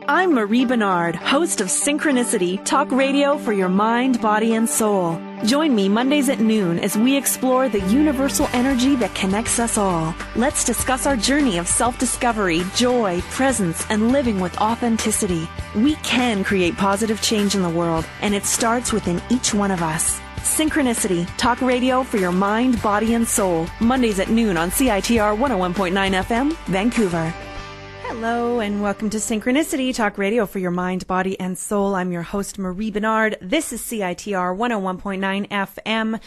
I'm Marie Bernard, host of Synchronicity, talk radio for your mind, body, and soul. Join me Mondays at noon as we explore the universal energy that connects us all. Let's discuss our journey of self-discovery, joy, presence, and living with authenticity. We can create positive change in the world, and it starts within each one of us. Synchronicity, talk radio for your mind, body, and soul. Mondays at noon on CITR 101.9 FM, Vancouver. Hello and welcome to Synchronicity, talk radio for your mind, body, and soul. I'm your host, Marie Bernard. This is CITR 101.9 FM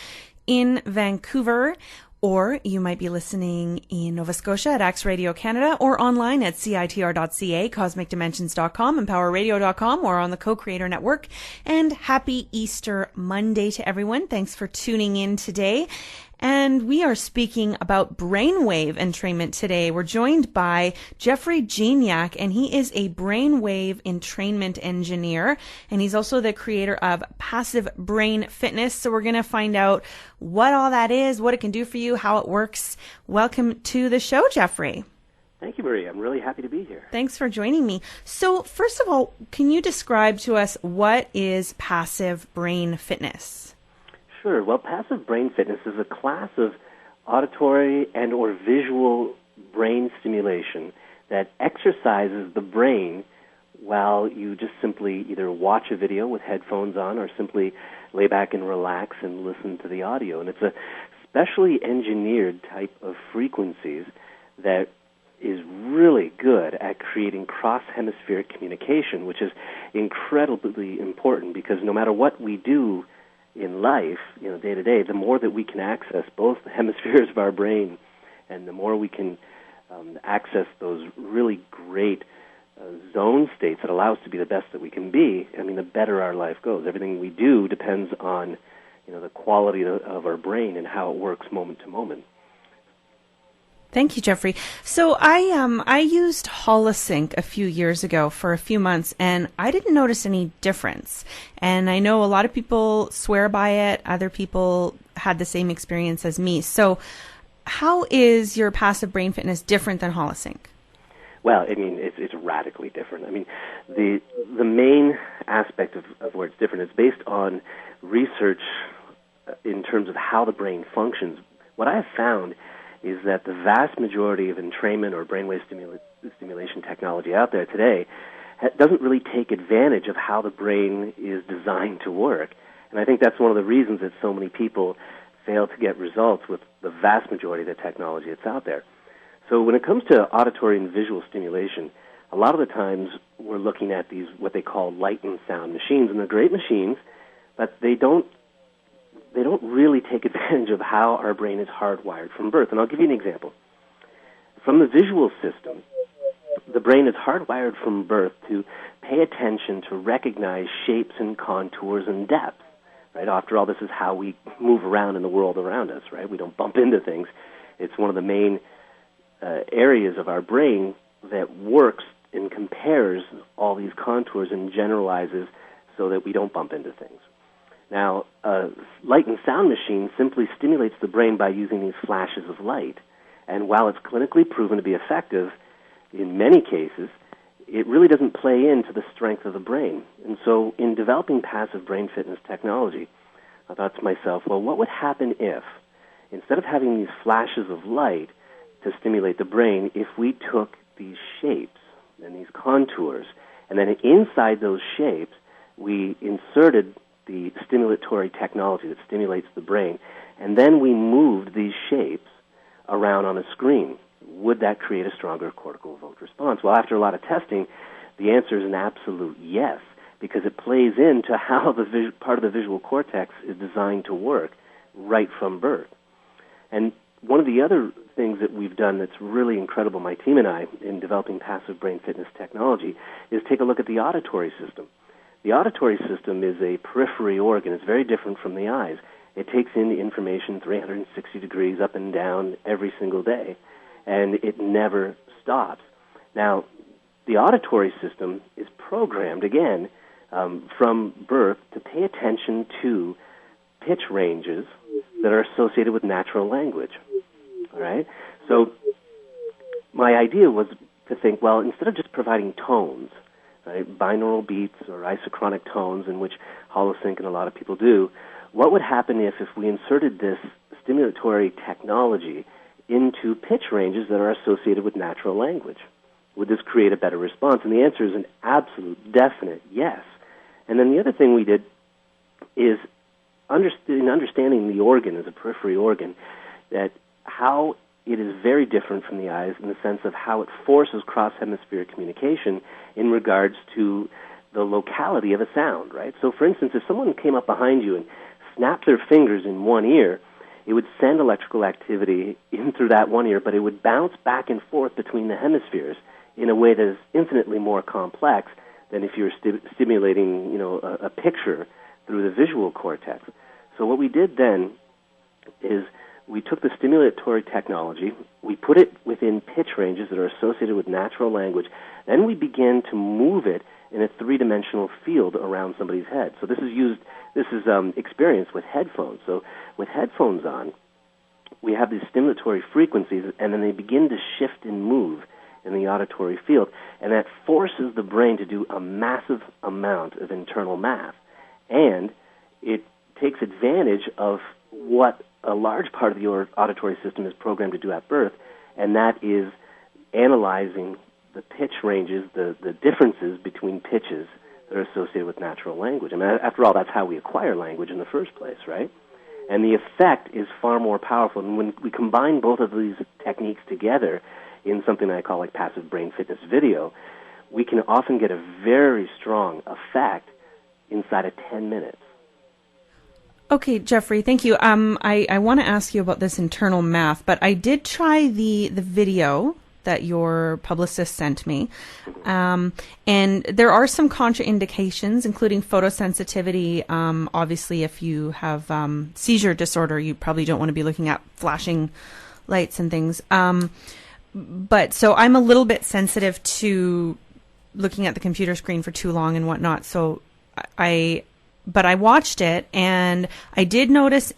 in Vancouver, or you might be listening in Nova Scotia at Axe Radio Canada, or online at CITR.ca, CosmicDimensions.com, EmpowerRadio.com, or on the Co-Creator Network. And happy Easter Monday to everyone. Thanks for tuning in today. And we are speaking about brainwave entrainment today. We're joined by Jeffrey Gignac, and he is a brainwave entrainment engineer, and he's also the creator of Passive Brain Fitness. So we're going to find out what all that is, what it can do for you, how it works. Welcome to the show, Jeffrey. Thank you, Marie. I'm really happy to be here. Thanks for joining me. So first of all, can you describe to us what is passive brain fitness? Sure. Well, passive brain fitness is a class of auditory and or visual brain stimulation that exercises the brain while you just simply either watch a video with headphones on or simply lay back and relax and listen to the audio. And it's a specially engineered type of frequencies that is really good at creating cross-hemispheric communication, which is incredibly important because no matter what we do in life, day to day, the more that we can access both the hemispheres of our brain and the more we can access those really great zone states that allow us to be the best that we can be, the better our life goes. Everything we do depends on, the quality of our brain and how it works moment to moment. Thank you, Jeffrey. So I used Holosync a few years ago for a few months, and I didn't notice any difference. And I know a lot of people swear by it. Other people had the same experience as me. So how is your passive brain fitness different than Holosync? Well, it's radically different. The main aspect of where it's different is based on research in terms of how the brain functions. What I have found is that the vast majority of entrainment or brainwave stimulation technology out there today doesn't really take advantage of how the brain is designed to work. And I think that's one of the reasons that so many people fail to get results with the vast majority of the technology that's out there. So when it comes to auditory and visual stimulation, a lot of the times we're looking at these, what they call light and sound machines, and they're great machines, but they don't really take advantage of how our brain is hardwired from birth. And I'll give you an example. From the visual system, the brain is hardwired from birth to pay attention to recognize shapes and contours and depth. Right? After all, this is how we move around in the world around us. Right? We don't bump into things. It's one of the main areas of our brain that works and compares all these contours and generalizes so that we don't bump into things. Now, a light and sound machine simply stimulates the brain by using these flashes of light. And while it's clinically proven to be effective in many cases, it really doesn't play into the strength of the brain. And so in developing passive brain fitness technology, I thought to myself, well, what would happen if, instead of having these flashes of light to stimulate the brain, if we took these shapes and these contours, and then inside those shapes, we inserted the stimulatory technology that stimulates the brain, and then we moved these shapes around on a screen. Would that create a stronger cortical evoked response? Well, after a lot of testing, the answer is an absolute yes, because it plays into how the part of the visual cortex is designed to work right from birth. And one of the other things that we've done that's really incredible, my team and I, in developing passive brain fitness technology, is take a look at the auditory system. The auditory system is a periphery organ. It's very different from the eyes. It takes in the information 360 degrees up and down every single day, and it never stops. Now, the auditory system is programmed, again, from birth to pay attention to pitch ranges that are associated with natural language. All right? So my idea was to think, well, instead of just providing tones, right, binaural beats or isochronic tones, in which holosync and a lot of people do, what would happen if we inserted this stimulatory technology into pitch ranges that are associated with natural language? Would this create a better response? And the answer is an absolute, definite yes. And then the other thing we did is understanding the organ as a periphery organ, that how it is very different from the eyes in the sense of how it forces cross-hemispheric communication in regards to the locality of a sound, right? So, for instance, if someone came up behind you and snapped their fingers in one ear, it would send electrical activity in through that one ear, but it would bounce back and forth between the hemispheres in a way that is infinitely more complex than if you were stimulating, a picture through the visual cortex. So what we did then is we took the stimulatory technology, we put it within pitch ranges that are associated with natural language, then we began to move it in a three-dimensional field around somebody's head. So this is experienced with headphones. So with headphones on, we have these stimulatory frequencies, and then they begin to shift and move in the auditory field, and that forces the brain to do a massive amount of internal math. And it takes advantage of what a large part of your auditory system is programmed to do at birth, and that is analyzing the pitch ranges, the differences between pitches that are associated with natural language. I mean, after all, that's how we acquire language in the first place, right? And the effect is far more powerful. And when we combine both of these techniques together in something I call like passive brain fitness video, we can often get a very strong effect inside of 10 minutes. Okay, Jeffrey, thank you. I want to ask you about this internal math, but I did try the video that your publicist sent me. And there are some contraindications, including photosensitivity. Obviously, if you have seizure disorder, you probably don't want to be looking at flashing lights and things. But so I'm a little bit sensitive to looking at the computer screen for too long and whatnot. So but I watched it, and I did notice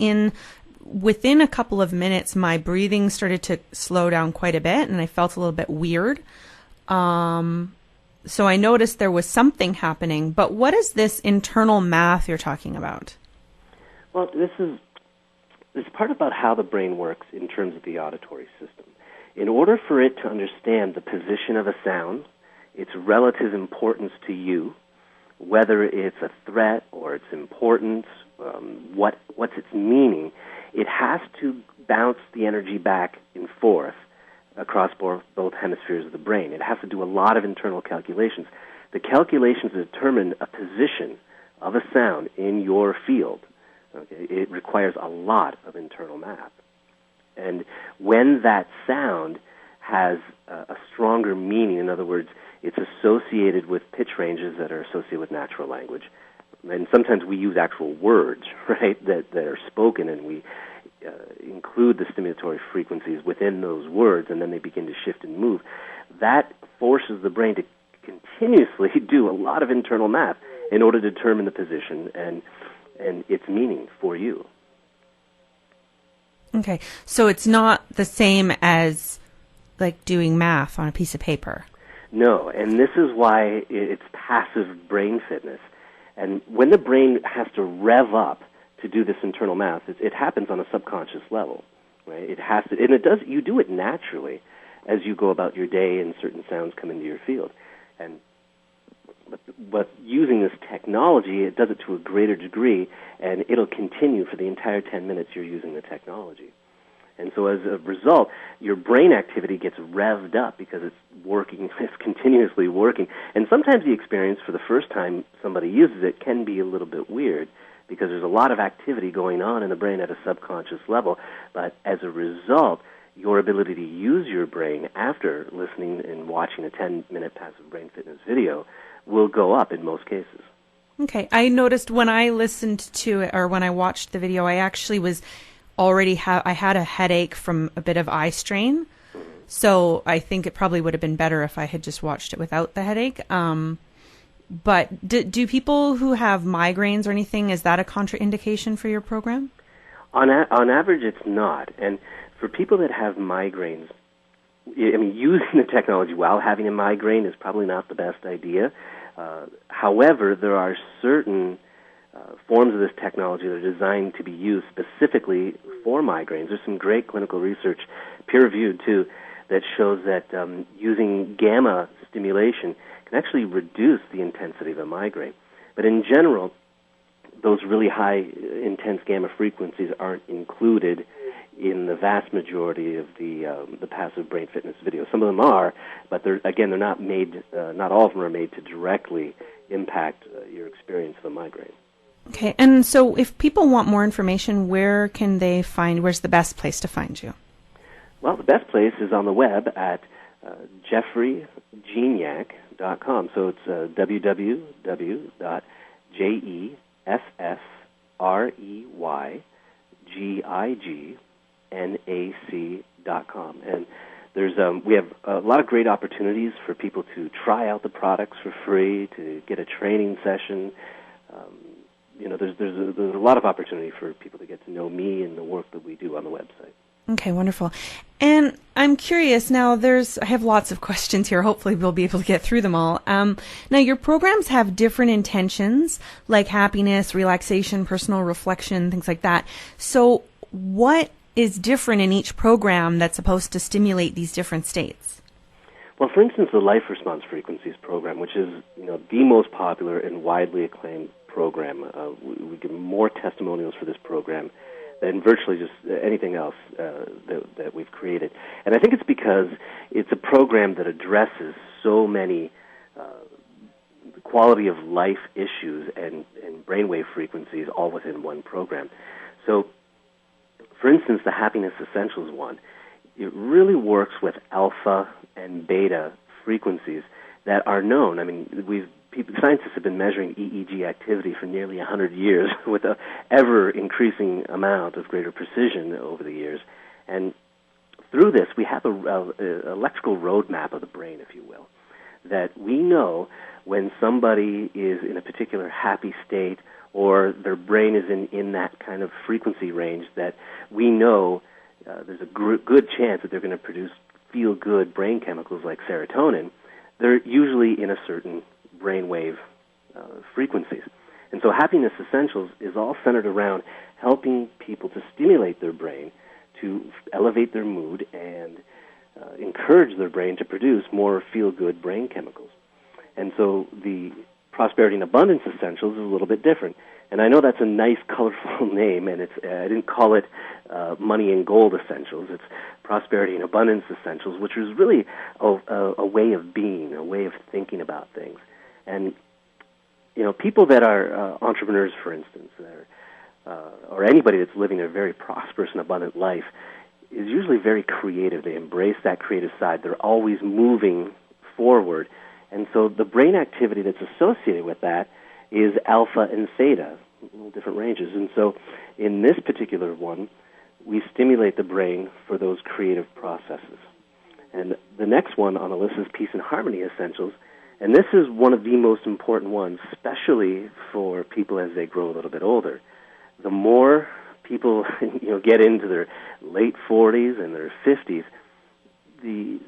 within a couple of minutes, my breathing started to slow down quite a bit, and I felt a little bit weird. So I noticed there was something happening. But what is this internal math you're talking about? Well, this is part about how the brain works in terms of the auditory system. In order for it to understand the position of a sound, its relative importance to you, whether it's a threat or its importance, what's its meaning, it has to bounce the energy back and forth across both hemispheres of the brain. It has to do a lot of internal calculations. The calculations determine a position of a sound in your field. Okay? It requires a lot of internal math. And when that sound has a stronger meaning, in other words, it's associated with pitch ranges that are associated with natural language. And sometimes we use actual words, right, that are spoken, and we include the stimulatory frequencies within those words, and then they begin to shift and move. That forces the brain to continuously do a lot of internal math in order to determine the position and its meaning for you. Okay, so it's not the same as like doing math on a piece of paper. No, and this is why it's passive brain fitness. And when the brain has to rev up to do this internal math, it happens on a subconscious level, right? It has to, and it does. You do it naturally as you go about your day and certain sounds come into your field. But using this technology, it does it to a greater degree, and it'll continue for the entire 10 minutes you're using the technology. And so as a result, your brain activity gets revved up because it's working, it's continuously working. And sometimes the experience for the first time somebody uses it can be a little bit weird because there's a lot of activity going on in the brain at a subconscious level. But as a result, your ability to use your brain after listening and watching a 10-minute passive brain fitness video will go up in most cases. Okay. I noticed when I listened to it or when I watched the video, I actually was I had a headache from a bit of eye strain. So I think it probably would have been better if I had just watched it without the headache. But do people who have migraines or anything, is that a contraindication for your program? On average, it's not. And for people that have migraines, using the technology while having a migraine is probably not the best idea. However, there are certain forms of this technology that are designed to be used specifically for migraines. There's some great clinical research, peer-reviewed too, that shows that using gamma stimulation can actually reduce the intensity of a migraine. But in general, those really high intense gamma frequencies aren't included in the vast majority of the passive brain fitness videos. Some of them are, but they're not made. Not all of them are made to directly impact your experience of a migraine. Okay, and so if people want more information, where can they find? Where's the best place to find you? Well, the best place is on the web at jeffreygignac.com. So it's www.jeffreygignac.com. And we have a lot of great opportunities for people to try out the products for free, to get a training session. There's a lot of opportunity for people to get to know me and the work that we do on the website. Okay, wonderful. And I'm curious now, I have lots of questions here. Hopefully we'll be able to get through them all. Now, your programs have different intentions, like happiness, relaxation, personal reflection, things like that. So what is different in each program that's supposed to stimulate these different states? Well, for instance, the Life Response Frequencies program, which is the most popular and widely acclaimed program. We get more testimonials for this program than virtually just anything else that we've created. And I think it's because it's a program that addresses so many quality of life issues and brainwave frequencies all within one program. So, for instance, the Happiness Essentials one, it really works with alpha and beta frequencies that are known. I mean, scientists have been measuring EEG activity for nearly 100 years with an ever-increasing amount of greater precision over the years. And through this, we have an electrical roadmap of the brain, if you will, that we know when somebody is in a particular happy state or their brain is in that kind of frequency range, that we know there's a good chance that they're going to produce feel-good brain chemicals like serotonin. They're usually in a certain brainwave frequencies. And so Happiness Essentials is all centered around helping people to stimulate their brain, to elevate their mood, and encourage their brain to produce more feel-good brain chemicals. And so the Prosperity and Abundance Essentials is a little bit different. And I know that's a nice, colorful name, and I didn't call it Money and Gold Essentials. It's Prosperity and Abundance Essentials, which is really a way of being, a way of thinking about things. And, people that are entrepreneurs, for instance, or anybody that's living a very prosperous and abundant life is usually very creative. They embrace that creative side. They're always moving forward. And so the brain activity that's associated with that is alpha and theta, little different ranges. And so in this particular one, we stimulate the brain for those creative processes. And the next one on the list is Peace and Harmony Essentials. And this is one of the most important ones, especially for people as they grow a little bit older. The more people get into their late 40s and their 50s, the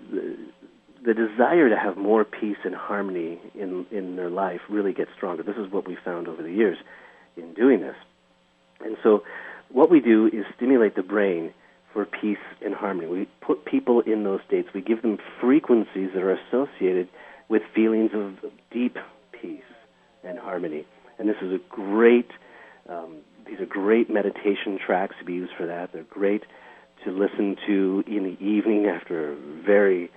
desire to have more peace and harmony in their life really gets stronger. This is what we found over the years in doing this. And so what we do is stimulate the brain for peace and harmony. We put people in those states. We give them frequencies that are associated with feelings of deep peace and harmony. And this is these are great meditation tracks to be used for that. They're great to listen to in the evening after a very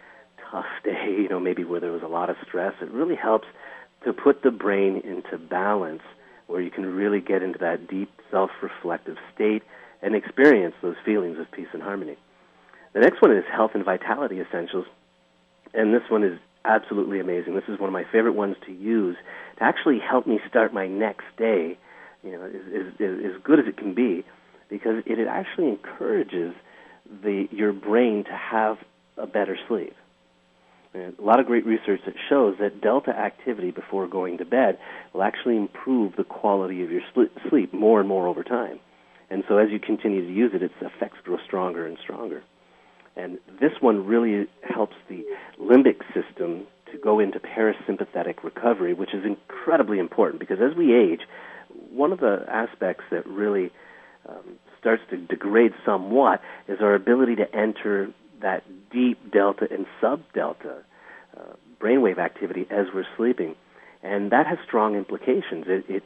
tough day, maybe where there was a lot of stress. It really helps to put the brain into balance where you can really get into that deep self-reflective state and experience those feelings of peace and harmony. The next one is Health and Vitality Essentials, and this one is absolutely amazing. This is one of my favorite ones to use to actually help me start my next day, as good as it can be, because it actually encourages your brain to have a better sleep. And a lot of great research that shows that delta activity before going to bed will actually improve the quality of your sleep more and more over time. And so as you continue to use it, its effects grow stronger and stronger. And this one really helps the limbic system to go into parasympathetic recovery, which is incredibly important because as we age, one of the aspects that really starts to degrade somewhat is our ability to enter that deep delta and sub-delta brainwave activity as we're sleeping. And that has strong implications. The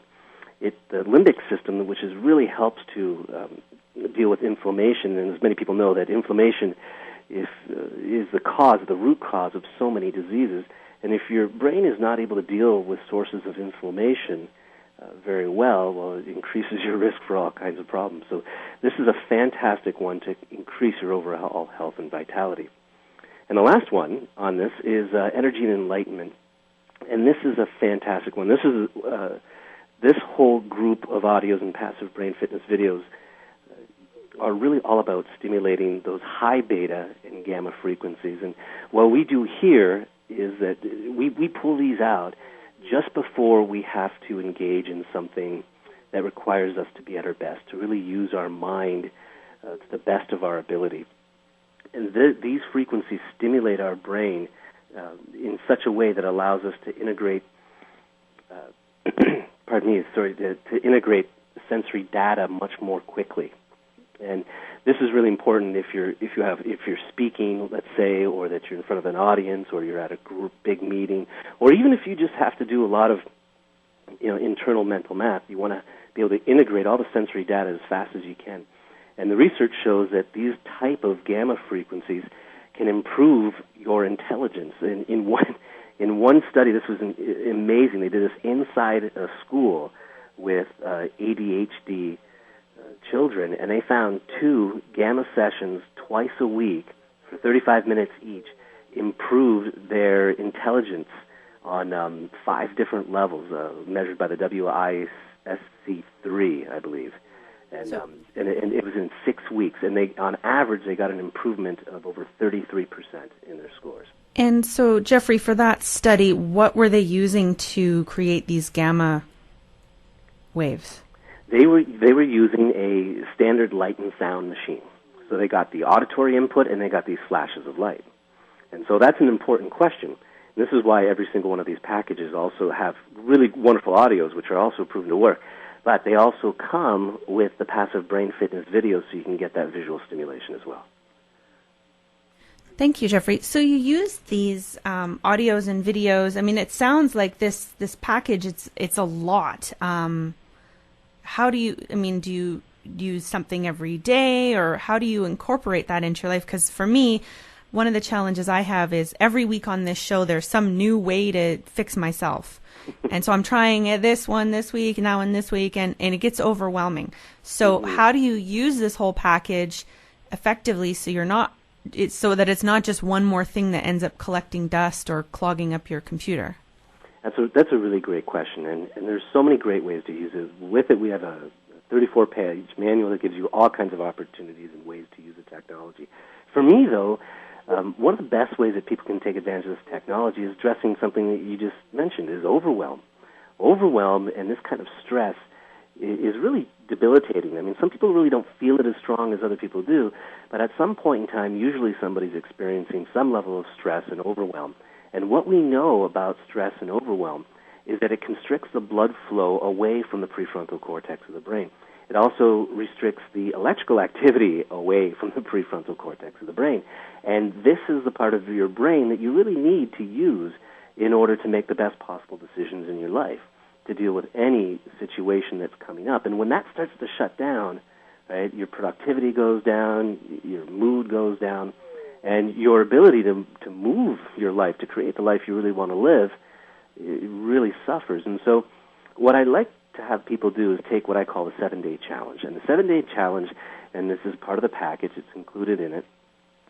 limbic system, which really helps to deal with inflammation, and as many people know that inflammation is the root cause of so many diseases. And if your brain is not able to deal with sources of inflammation very well, it increases your risk for all kinds of problems. So this is a fantastic one to increase your overall health and vitality. And the last one on this is energy and enlightenment. And this is a fantastic one. This is this whole group of audios and passive brain fitness videos are really all about stimulating those high beta and gamma frequencies. And what we do here is that we pull these out just before we have to engage in something that requires us to be at our best, to really use our mind to the best of our ability. And these frequencies stimulate our brain in such a way that allows us to integrate, to integrate sensory data much more quickly. And this is really important if you're speaking, let's say, or that you're in front of an audience, or you're at a group big meeting, or even if you just have to do a lot of internal mental math. You want to be able to integrate all the sensory data as fast as you can. And the research shows that these type of gamma frequencies can improve your intelligence. In one study, this was amazing. They did this inside a school with ADHD children, and they found 2 gamma sessions twice a week for 35 minutes each improved their intelligence on 5 different levels, measured by the WISC-3, I believe. And it was in 6 weeks, and on average, they got an improvement of over 33% in their scores. And so, Jeffrey, for that study, what were they using to create these gamma waves? They were using a standard light and sound machine. So they got the auditory input and they got these flashes of light. And so that's an important question. And this is why every single one of these packages also have really wonderful audios, which are also proven to work. But they also come with the passive brain fitness videos so you can get that visual stimulation as well. Thank you, Jeffrey. So you use these audios and videos. I mean, it sounds like this package, it's a lot. How do you use something every day, or how do you incorporate that into your life? Because for me, one of the challenges I have is every week on this show, there's some new way to fix myself. And so I'm trying this one this week, and that one this week, and it gets overwhelming. So how do you use this whole package effectively so so that it's not just one more thing that ends up collecting dust or clogging up your computer? That's a really great question, and there's so many great ways to use it. With it, we have a 34-page manual that gives you all kinds of opportunities and ways to use the technology. For me, though, one of the best ways that people can take advantage of this technology is addressing something that you just mentioned, is overwhelm. Overwhelm and this kind of stress is really debilitating. I mean, some people really don't feel it as strong as other people do, but at some point in time, usually somebody's experiencing some level of stress and overwhelm. And what we know about stress and overwhelm is that it constricts the blood flow away from the prefrontal cortex of the brain. It also restricts the electrical activity away from the prefrontal cortex of the brain. And this is the part of your brain that you really need to use in order to make the best possible decisions in your life, to deal with any situation that's coming up. And when that starts to shut down, right, your productivity goes down, your mood goes down, and your ability to move your life, to create the life you really want to live, it really suffers. And so what I like to have people do is take what I call the 7-day challenge. And the 7-day challenge, and this is part of the package, it's included in it,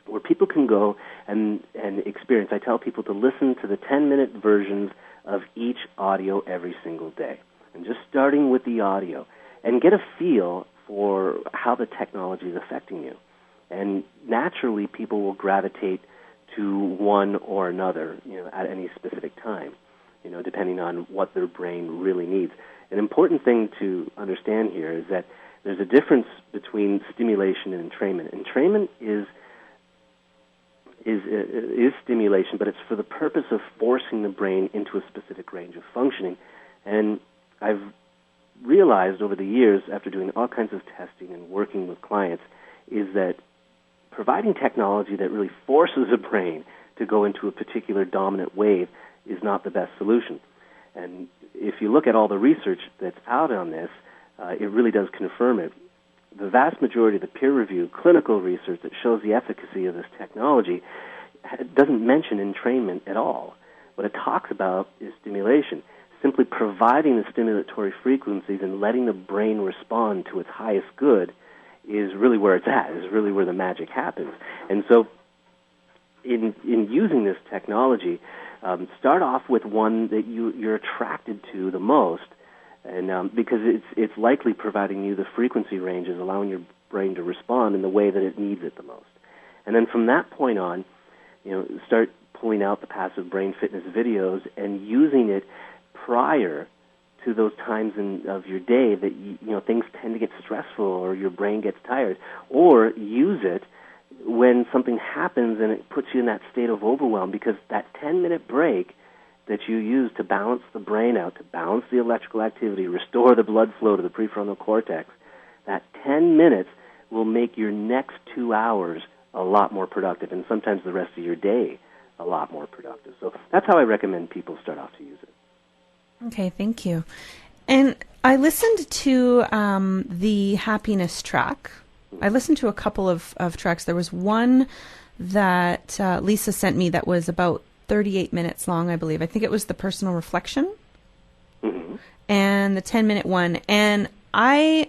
where people can go and experience. I tell people to listen to the 10-minute versions of each audio every single day. And just starting with the audio, and get a feel for how the technology is affecting you. And naturally, people will gravitate to one or another, at any specific time, depending on what their brain really needs. An important thing to understand here is that there's a difference between stimulation and entrainment. Entrainment is is stimulation, but it's for the purpose of forcing the brain into a specific range of functioning. And I've realized over the years, after doing all kinds of testing and working with clients, is that providing technology that really forces a brain to go into a particular dominant wave is not the best solution. And if you look at all the research that's out on this, it really does confirm it. The vast majority of the peer-reviewed clinical research that shows the efficacy of this technology doesn't mention entrainment at all. What it talks about is stimulation, simply providing the stimulatory frequencies and letting the brain respond to its highest good is really where it's at, is really where the magic happens. And so in using this technology, start off with one that you're attracted to the most, and because it's likely providing you the frequency ranges, allowing your brain to respond in the way that it needs it the most. And then from that point on, start pulling out the passive brain fitness videos and using it prior to those times of your day that things tend to get stressful or your brain gets tired, or use it when something happens and it puts you in that state of overwhelm, because that 10-minute break that you use to balance the brain out, to balance the electrical activity, restore the blood flow to the prefrontal cortex, that 10 minutes will make your next 2 hours a lot more productive, and sometimes the rest of your day a lot more productive. So that's how I recommend people start off to use it. Okay, thank you. And I listened to the happiness track. I listened to a couple of tracks. There was one that Lisa sent me that was about 38 minutes long, I believe. I think it was the personal reflection, and the 10-minute one. And I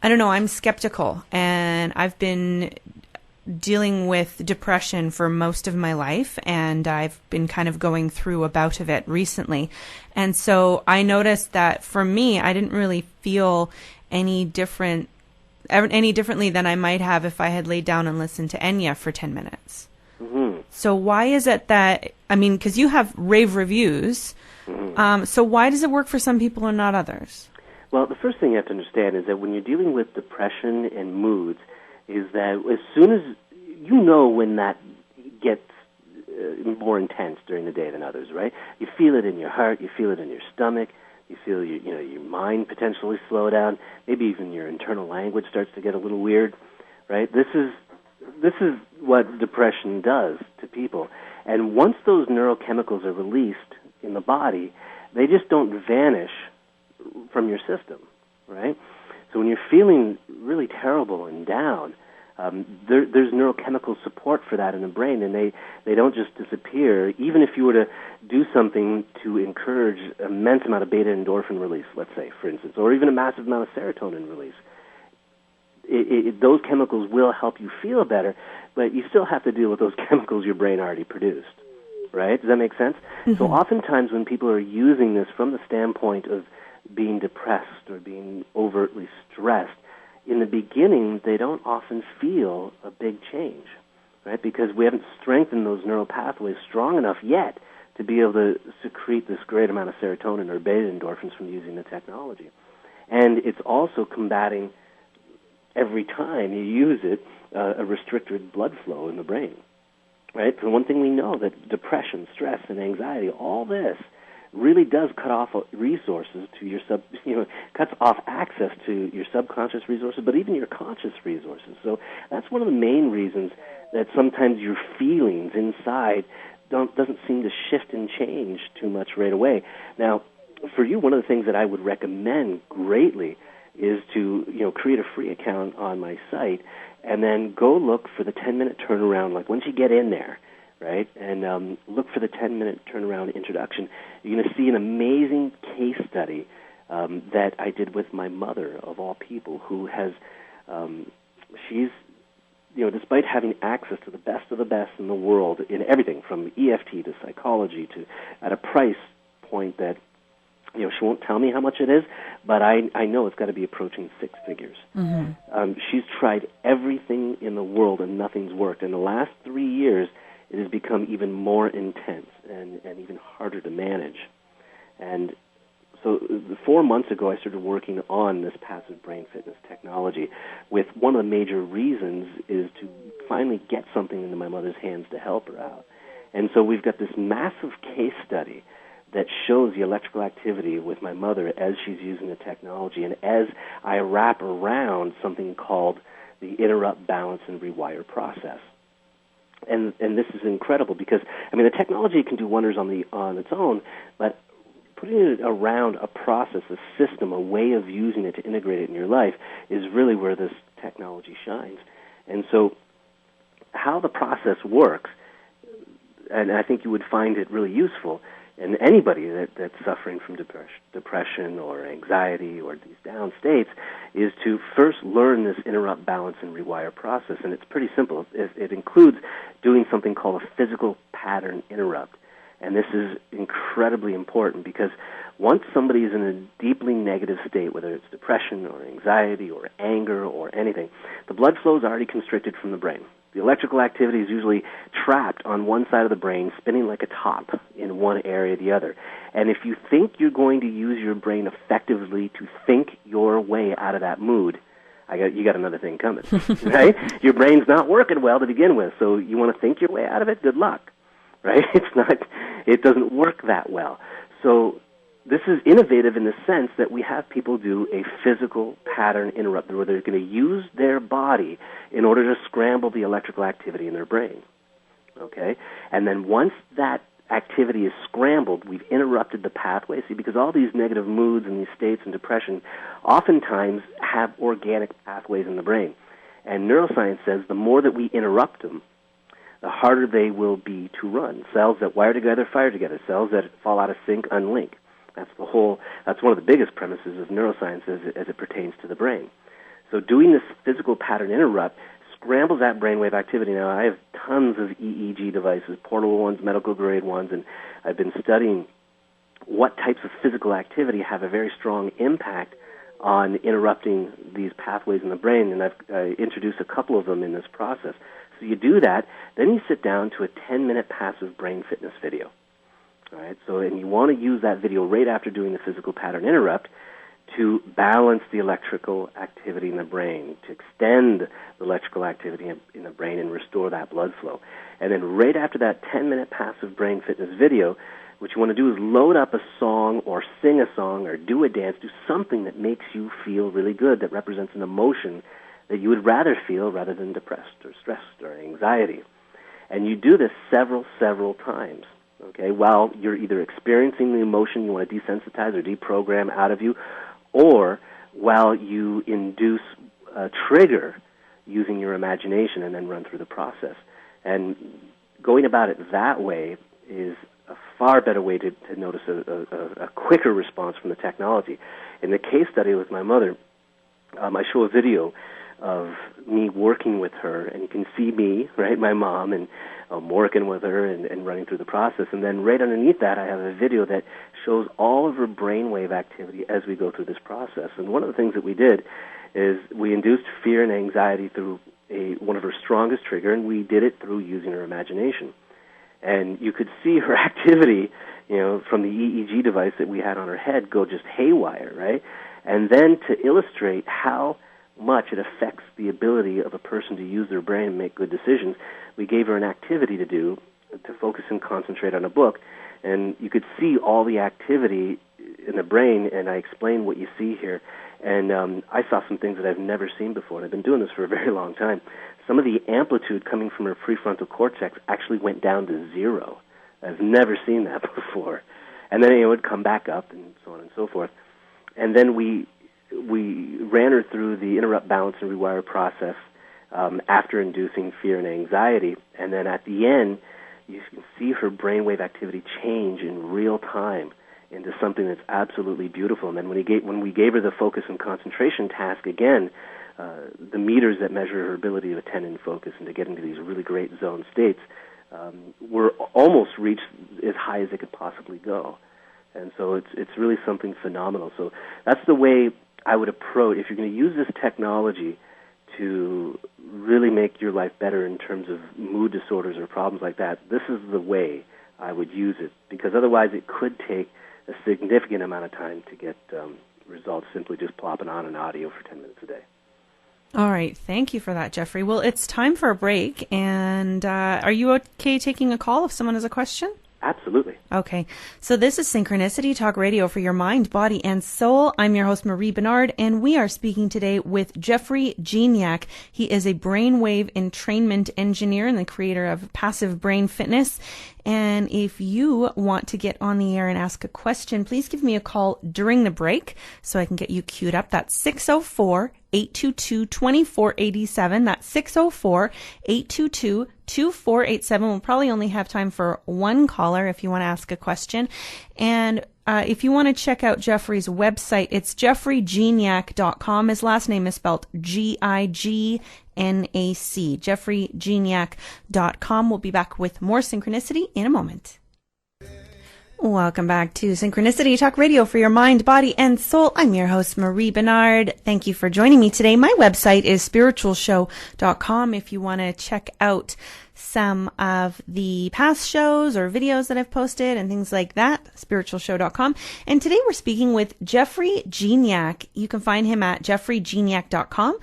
don't know, I'm skeptical, and I've been dealing with depression for most of my life, and I've been kind of going through a bout of it recently. And so I noticed that for me, I didn't really feel any differently than I might have if I had laid down and listened to Enya for 10 minutes. So why is it that, because you have rave reviews, so why does it work for some people and not others? Well, the first thing you have to understand is that when you're dealing with depression and moods, is that as soon as when that gets more intense during the day than others, right? You feel it in your heart, you feel it in your stomach, you feel your mind potentially slow down, maybe even your internal language starts to get a little weird, right? This is what depression does to people. And once those neurochemicals are released in the body, they just don't vanish from your system, right? So when you're feeling really terrible and down, there's neurochemical support for that in the brain, and they don't just disappear. Even if you were to do something to encourage an immense amount of beta endorphin release, let's say, for instance, or even a massive amount of serotonin release, those chemicals will help you feel better, but you still have to deal with those chemicals your brain already produced, right? Does that make sense? So oftentimes when people are using this from the standpoint of being depressed or being overtly stressed, in the beginning, they don't often feel a big change, right? Because we haven't strengthened those neural pathways strong enough yet to be able to secrete this great amount of serotonin or beta endorphins from using the technology. And it's also combating, every time you use it, a restricted blood flow in the brain, right? So one thing we know, that depression, stress, and anxiety, all this really does cut off resources to your cuts off access to your subconscious resources, but even your conscious resources. So that's one of the main reasons that sometimes your feelings inside doesn't seem to shift and change too much right away. Now, for you, one of the things that I would recommend greatly is to create a free account on my site and then go look for the 10-minute turnaround, like once you get in there, right, and look for the 10-minute turnaround introduction. You're going to see an amazing case study that I did with my mother, of all people, who has, she's, despite having access to the best of the best in the world in everything from EFT to psychology to at a price point that, she won't tell me how much it is, but I know it's got to be approaching 6 figures. She's tried everything in the world and nothing's worked. In the last 3 years, it has become even more intense and even harder to manage. And So 4 months ago, I started working on this passive brain fitness technology with one of the major reasons is to finally get something into my mother's hands to help her out. And so we've got this massive case study that shows the electrical activity with my mother as she's using the technology and as I wrap around something called the interrupt, balance, and rewire process. And this is incredible because, I mean, the technology can do wonders on its own, but putting it around a process, a system, a way of using it to integrate it in your life is really where this technology shines. And so how the process works, and I think you would find it really useful, and anybody that's suffering from depression or anxiety or these down states, is to first learn this interrupt, balance, and rewire process. And it's pretty simple. It includes doing something called a physical pattern interrupt. And this is incredibly important because once somebody is in a deeply negative state, whether it's depression or anxiety or anger or anything, the blood flow is already constricted from the brain. The electrical activity is usually trapped on one side of the brain, spinning like a top in one area or the other. And if you think you're going to use your brain effectively to think your way out of that mood, you got another thing coming, right? Your brain's not working well to begin with, so you want to think your way out of it? Good luck, right? It doesn't work that well. So this is innovative in the sense that we have people do a physical pattern interrupt where they're going to use their body in order to scramble the electrical activity in their brain, okay? And then once that activity is scrambled, we've interrupted the pathway. See, because all these negative moods and these states and depression oftentimes have organic pathways in the brain. And neuroscience says the more that we interrupt them, the harder they will be to run. Cells that wire together, fire together. Cells that fall out of sync, unlink. That's one of the biggest premises of neuroscience as it pertains to the brain. So doing this physical pattern interrupt scrambles that brainwave activity. Now, I have tons of EEG devices, portable ones, medical grade ones, and I've been studying what types of physical activity have a very strong impact on interrupting these pathways in the brain, and I've introduced a couple of them in this process. So you do that, then you sit down to a 10-minute passive brain fitness video. All right, so and you want to use that video right after doing the physical pattern interrupt to balance the electrical activity in the brain, to extend the electrical activity in the brain and restore that blood flow. And then right after that 10-minute passive brain fitness video, what you want to do is load up a song or sing a song or do a dance, do something that makes you feel really good, that represents an emotion that you would rather feel rather than depressed or stressed or anxiety. And you do this several times. Okay, while you're either experiencing the emotion you want to desensitize or deprogram out of you, or while you induce a trigger using your imagination and then run through the process. And going about it that way is a far better way to notice a quicker response from the technology. In the case study with my mother, I show a video of me working with her, and you can see me, right, my mom, and I'm working with her and running through the process. And then right underneath that, I have a video that shows all of her brainwave activity as we go through this process. And one of the things that we did is we induced fear and anxiety through one of her strongest trigger, and we did it through using her imagination. And you could see her activity, from the EEG device that we had on her head go just haywire, right? And then to illustrate how much it affects the ability of a person to use their brain and make good decisions, we gave her an activity to do to focus and concentrate on a book. And you could see all the activity in the brain, and I explained what you see here. And I saw some things that I've never seen before, and I've been doing this for a very long time. Some of the amplitude coming from her prefrontal cortex actually went down to 0. I've never seen that before. And then it would come back up and so on and so forth. And then we ran her through the interrupt, balance, and rewire process after inducing fear and anxiety. And then at the end, you can see her brainwave activity change in real time into something that's absolutely beautiful. And then when we gave her the focus and concentration task again, the meters that measure her ability to attend and focus and to get into these really great zone states were almost reached as high as it could possibly go. And so it's really something phenomenal. So that's the way I would approach, if you're going to use this technology to really make your life better in terms of mood disorders or problems like that, this is the way I would use it, because otherwise it could take a significant amount of time to get results simply just plopping on an audio for 10 minutes a day. All right. Thank you for that, Jeffrey. Well, it's time for a break. And are you okay taking a call if someone has a question? Absolutely. Okay. So this is Synchronicity Talk Radio for your mind, body, and soul. I'm your host, Marie Bernard, and we are speaking today with Jeffrey Gignac. He is a Brainwave Entrainment engineer and the creator of Passive Brain Fitness. And if you want to get on the air and ask a question, please give me a call during the break so I can get you queued up. That's 604-822-2487. That's 604-822-2487. We'll probably only have time for one caller if you want to ask a question. And if you want to check out Jeffrey's website, it's jeffreygignac.com. His last name is spelled Gignac. jeffreygignac.com. We'll be back with more Synchronicity in a moment. Welcome back to Synchronicity Talk Radio for your mind, body, and soul. I'm your host, Marie Bernard. Thank you for joining me today. My website is spiritualshow.com if you want to check out some of the past shows or videos that I've posted and things like that, spiritualshow.com. And today we're speaking with Jeffrey Gignac. You can find him at jeffreygignac.com.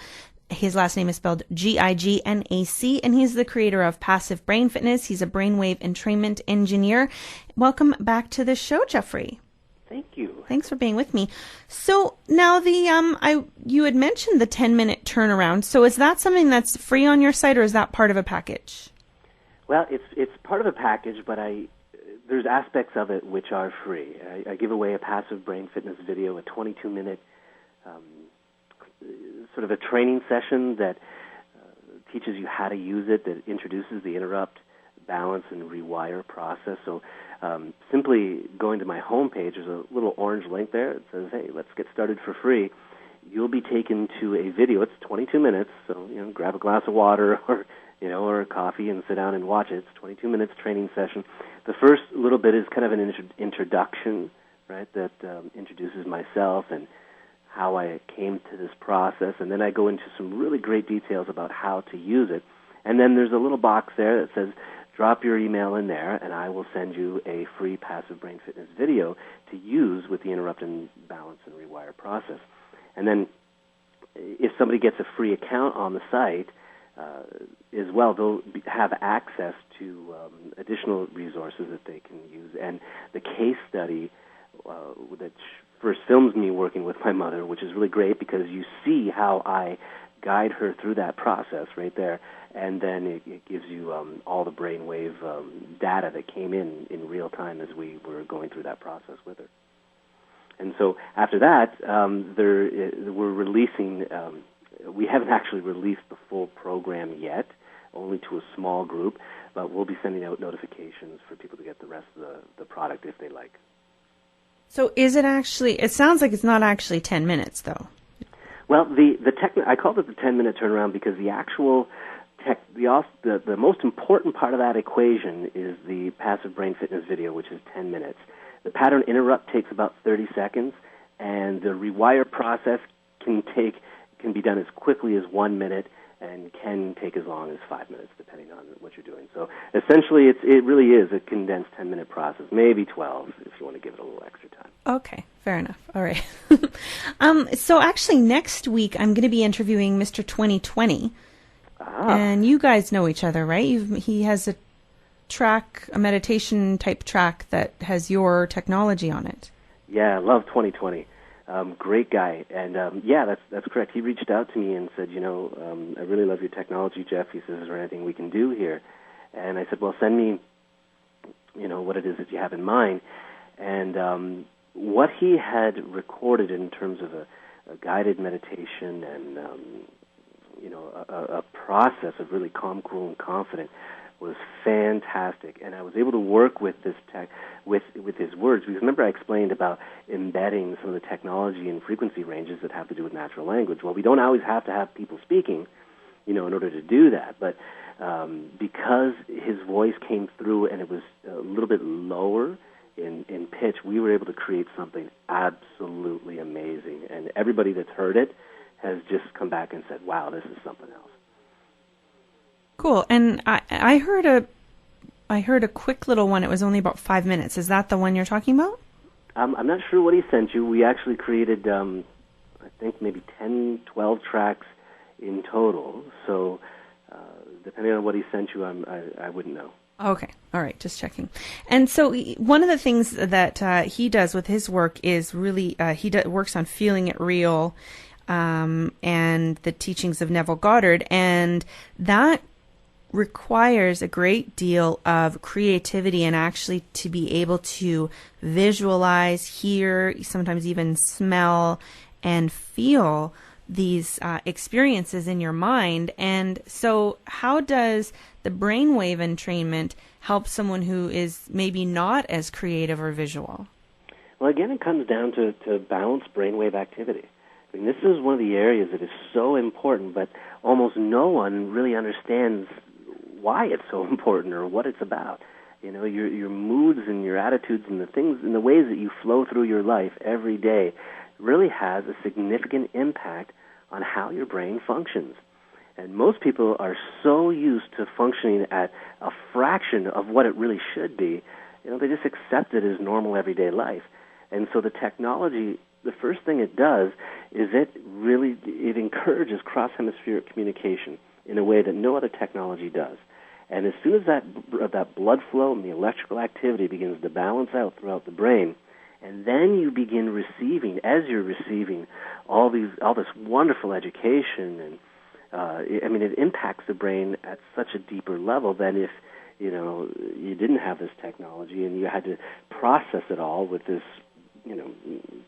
His last name is spelled Gignac, and he's the creator of Passive Brain Fitness. He's a brainwave entrainment engineer. Welcome back to the show, Jeffrey. Thank you. Thanks for being with me. So now you had mentioned the 10-minute turnaround. So is that something that's free on your site, or is that part of a package? Well, it's part of a package, but there's aspects of it which are free. I give away a Passive Brain Fitness video, a 22-minute sort of a training session that teaches you how to use it, that introduces the interrupt, balance, and rewire process. So simply going to my homepage, there's a little orange link there. It says, hey, let's get started for free. You'll be taken to a video. It's 22 minutes, so grab a glass of water or a coffee and sit down and watch it. It's 22 minutes training session. The first little bit is kind of an introduction, right, that introduces myself and how I came to this process, and then I go into some really great details about how to use it. And then there's a little box there that says, drop your email in there, and I will send you a free Passive Brain Fitness video to use with the interrupt and balance and rewire process. And then if somebody gets a free account on the site as well, they'll have access to additional resources that they can use. And the case study that first films me working with my mother, which is really great because you see how I guide her through that process right there, and then it gives you all the brainwave data that came in real time as we were going through that process with her. And so after that, we're releasing, we haven't actually released the full program yet, only to a small group, but we'll be sending out notifications for people to get the rest of the product if they like. So is it actually, it sounds like it's not actually 10 minutes, though. Well, I called it the 10-minute turnaround because the actual the most important part of that equation is the Passive Brain Fitness video, which is 10 minutes. The pattern interrupt takes about 30 seconds, and the rewire process can be done as quickly as 1 minute and can take as long as 5 minutes, depending on what you're doing. So essentially, it really is a condensed 10-minute process, maybe 12 if you want to give it a little extra time. Okay, fair enough. All right. So actually, next week, I'm going to be interviewing Mr. 2020. And you guys know each other, right? He has a meditation type track that has your technology on it. Yeah, I love 2020. Great guy. And that's correct. He reached out to me and said, I really love your technology, Jeff. He says, is there anything we can do here? And I said, well, send me, what it is that you have in mind. And what he had recorded in terms of a guided meditation and, a process of really calm, cool, and confident was fantastic. And I was able to work with this tech, with his words, because remember I explained about embedding some of the technology and frequency ranges that have to do with natural language. Well, we don't always have to have people speaking, in order to do that. But because his voice came through and it was a little bit lower in pitch, we were able to create something absolutely amazing. And everybody that's heard it has just come back and said, wow, this is something else. Cool. And I heard a quick little one. It was only about 5 minutes. Is that the one you're talking about? I'm not sure what he sent you. We actually created, I think, maybe 10, 12 tracks in total. So depending on what he sent you, I wouldn't know. Okay. All right. Just checking. And so one of the things that he does with his work is really works on feeling it real and the teachings of Neville Goddard. And that requires a great deal of creativity and actually to be able to visualize, hear, sometimes even smell and feel these experiences in your mind. And so how does the brainwave entrainment help someone who is maybe not as creative or visual? Well, again, it comes down to balanced brainwave activity. I mean, this is one of the areas that is so important, but almost no one really understands why it's so important or what it's about. You know, your moods and your attitudes and the things and the ways that you flow through your life every day really has a significant impact on how your brain functions. And most people are so used to functioning at a fraction of what it really should be, you know, they just accept it as normal everyday life. And so the technology, the first thing it does is it encourages cross-hemispheric communication in a way that no other technology does. And as soon as that blood flow and the electrical activity begins to balance out throughout the brain, and then you begin receiving, as you're receiving all this wonderful education, and it impacts the brain at such a deeper level than if you didn't have this technology and you had to process it all with this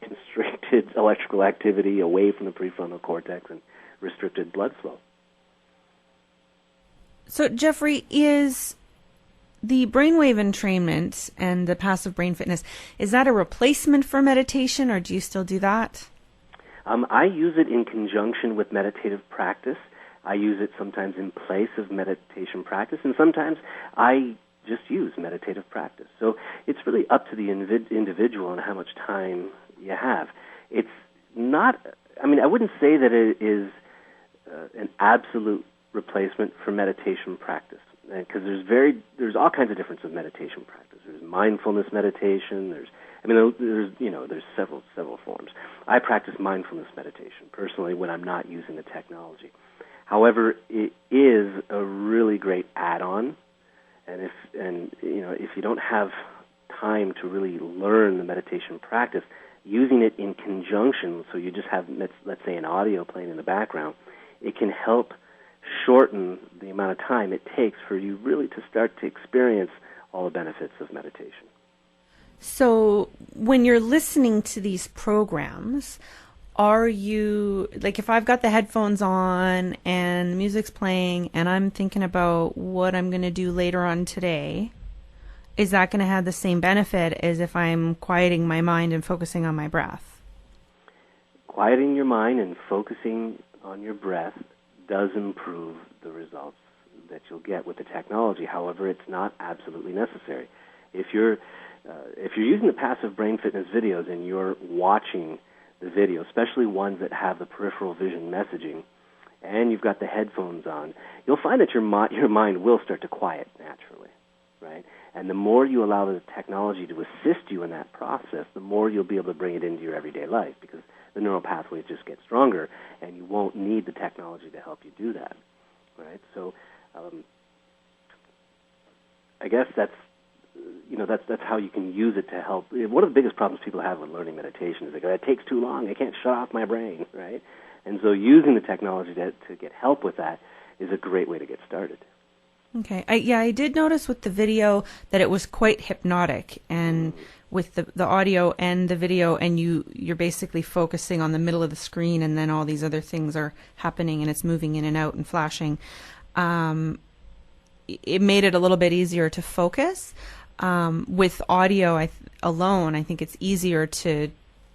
constricted electrical activity away from the prefrontal cortex and restricted blood flow. So, Jeffrey, is the brainwave entrainment and the passive brain fitness, is that a replacement for meditation, or do you still do that? I use it in conjunction with meditative practice. I use it sometimes in place of meditation practice, and sometimes I just use meditative practice. So it's really up to the individual and how much time you have. It's not, I wouldn't say that it is an absolute replacement for meditation practice, because there's all kinds of difference of meditation practice. There's mindfulness meditation. There's several forms. I practice mindfulness meditation personally when I'm not using the technology. However, it is a really great add-on, and if you don't have time to really learn the meditation practice, using it in conjunction, so you just have, let's say, an audio playing in the background, it can help shorten the amount of time it takes for you really to start to experience all the benefits of meditation. So when you're listening to these programs, are you, like, if I've got the headphones on and the music's playing and I'm thinking about what I'm going to do later on today, is that going to have the same benefit as if I'm quieting my mind and focusing on my breath? Quieting your mind and focusing on your breath does improve the results that you'll get with the technology. However, it's not absolutely necessary. If you're using the passive brain fitness videos and you're watching the video, especially ones that have the peripheral vision messaging, and you've got the headphones on, you'll find that your mind will start to quiet naturally, right? And the more you allow the technology to assist you in that process, the more you'll be able to bring it into your everyday life, because the neural pathways just get stronger, and you won't need the technology to help you do that, right? So I guess that's how you can use it to help. One of the biggest problems people have with learning meditation is it takes too long. I can't shut off my brain, right? And so using the technology to get help with that is a great way to get started. Okay. I did notice with the video that it was quite hypnotic, and with the audio and the video, and you're basically focusing on the middle of the screen, and then all these other things are happening, and it's moving in and out and flashing. It made it a little bit easier to focus. With audio alone, I think it's easier to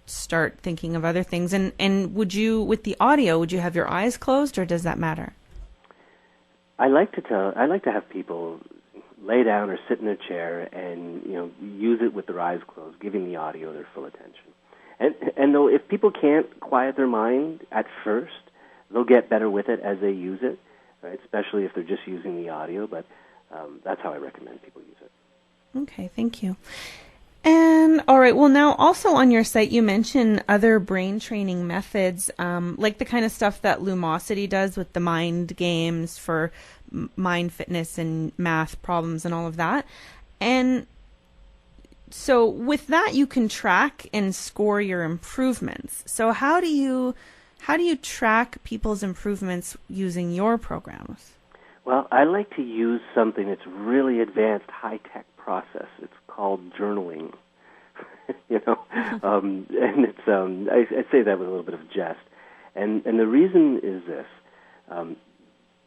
start thinking of other things. And with the audio, would you have your eyes closed, or does that matter? I like to have people lay down or sit in a chair and use it with their eyes closed, giving the audio their full attention. And though if people can't quiet their mind at first, they'll get better with it as they use it, right? Especially if they're just using the audio. But that's how I recommend people use it. Okay, thank you. And all right, well, now also on your site, you mention other brain training methods, like the kind of stuff that Lumosity does with the mind games for mind fitness and math problems and all of that. And so with that, you can track and score your improvements. So how do you track people's improvements using your programs? Well, I like to use something that's really advanced, high-tech process. It's called journaling. And it's I say that with a little bit of jest, and the reason is this: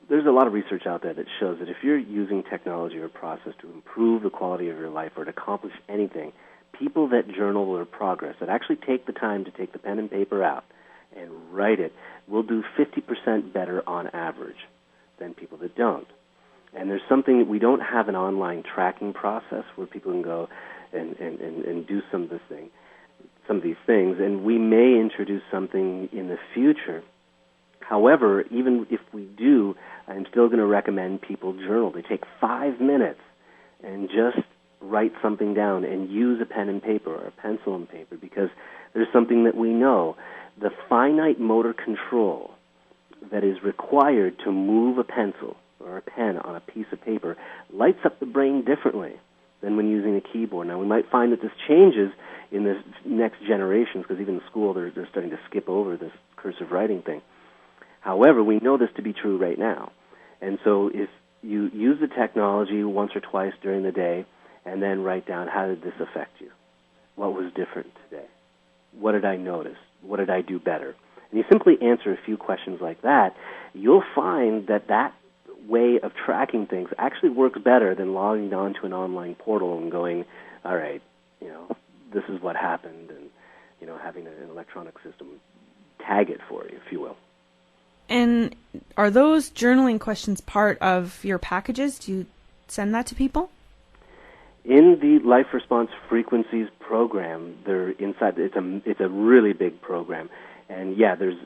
there's a lot of research out there that shows that if you're using technology or process to improve the quality of your life or to accomplish anything, people that journal their progress, that actually take the time to take the pen and paper out and write it, will do 50% better on average than people that don't. And there's something that we don't have an online tracking process where people can go and do some of these things, and we may introduce something in the future. However, even if we do, I'm still going to recommend people journal. They take 5 minutes and just write something down and use a pen and paper or a pencil and paper, because there's something that we know. The finite motor control that is required to move a pencil or a pen on a piece of paper lights up the brain differently than when using a keyboard. Now, we might find that this changes in the next generations, because even in school they're starting to skip over this cursive writing thing. However, we know this to be true right now. And so if you use the technology once or twice during the day and then write down, how did this affect you? What was different today? What did I notice? What did I do better? And you simply answer a few questions like that, you'll find that that way of tracking things actually works better than logging on to an online portal and going, all right, this is what happened, and, having an electronic system tag it for you, if you will. And are those journaling questions part of your packages? Do you send that to people? In the Life Response Frequencies program, they're inside. It's a really big program, and there's